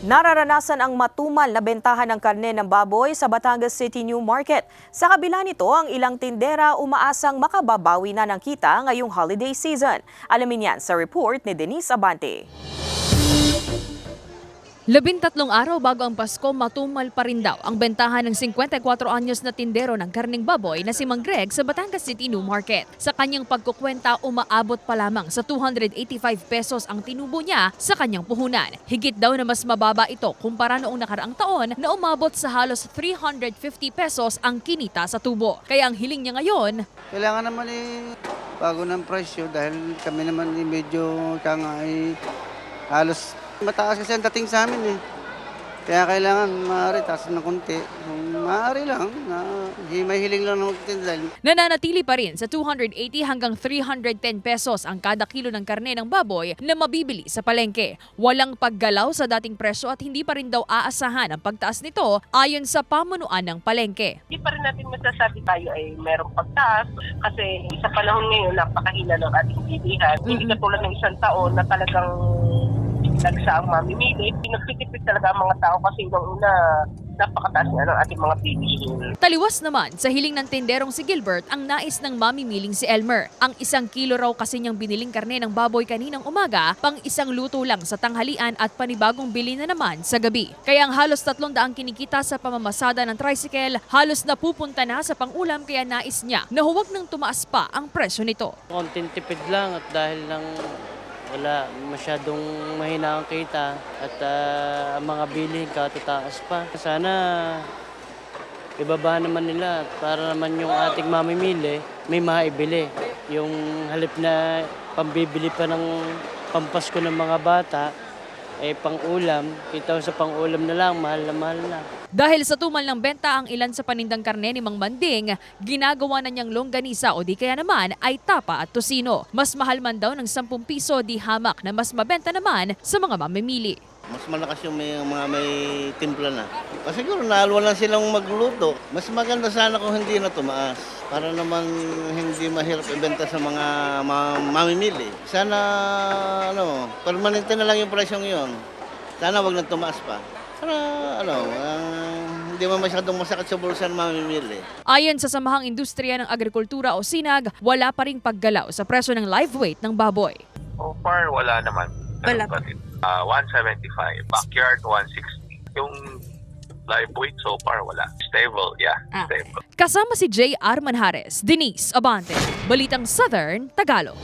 Nararanasan ang matumal na bentahan ng karne ng baboy sa Batangas City New Market. Sa kabila nito, ang ilang tindera umaasang makababawi na ng kita ngayong holiday season. Alamin yan sa report ni Denise Abante. 13 araw bago ang Pasko, matumal pa rin daw ang bentahan ng 54 anyos na tindero ng karneng baboy na si Mang Greg sa Batangas City New Market. Sa kanyang pagkukwenta, umaabot pa lamang sa 285 pesos ang tinubo niya sa kanyang puhunan. Higit daw na mas mababa ito kumpara noong nakaraang taon na umabot sa halos 350 pesos ang kinita sa tubo. Kaya ang hiling niya ngayon, kailangan naman bago ng presyo dahil kami naman medyo halos mataas kasi ang dating sa amin . Kaya kailangan maaari taas ng konti. Maaari lang, may hiling lang ng magtinda. nananatili pa rin sa 280 hanggang 310 pesos ang kada kilo ng karne ng baboy na mabibili sa palengke. Walang paggalaw sa dating presyo at hindi pa rin daw aasahan ang pagtaas nito ayon sa pamunuan ng palengke. Hindi pa rin natin masasabi tayo ay merong pagtaas kasi sa panahon ngayon napakahina ng ating bilihan. Hindi katulad ng isang taon na talagang nagsaang mamimili. Pinagtitipid talaga ang mga tao kasi nung una napakataas nga ng ating mga bilihin. Taliwas naman sa hiling ng tinderong si Gilbert ang nais ng mamimiling si Elmer. Ang 1 kilo raw kasi niyang biniling karne ng baboy kaninang umaga, pang isang luto lang sa tanghalian at panibagong bili na naman sa gabi. Kaya ang halos 300 kinikita sa pamamasada ng tricycle, halos napupunta na sa pangulam kaya nais niya na huwag nang tumaas pa ang presyo nito. Konting tipid lang at dahil lang wala masyadong mahina ang kita at ang mga bilihin katataas pa. Sana ibaba naman nila para naman yung ating mamimili may maibili. Yung halip na pambibili pa ng pampasko ng mga bata, pang-ulam, kita sa pang-ulam na lang, mahal na. Dahil sa tumal ng benta ang ilan sa panindang karne ni Mang Manding, ginagawa na niyang longganisa o di kaya naman ay tapa at tosino. Mas mahal man daw ng 10 piso di hamak na mas mabenta naman sa mga mamimili. Mas malakas yung mga may timpla na. Kasi siguro naalwa lang silang magluto. Mas maganda sana kung hindi na tumaas. Para naman hindi mahirap ibenta sa mga mamimili. Sana permanente na lang yung presyong yun. Sana wag na tumaas pa. Para hindi mo masyadong masakit sa bulsa ng mamimili. Ayon sa Samahang Industriya ng Agrikultura o SINAG, wala pa ring paggalaw sa presyo ng live weight ng baboy. So far, wala naman. Wala pa rin. 175, backyard 160. Yung live weight so far, wala. Stable, stable. Kasama si J.R. Manjares, Denise Abante, Balitang Southern, Tagalog.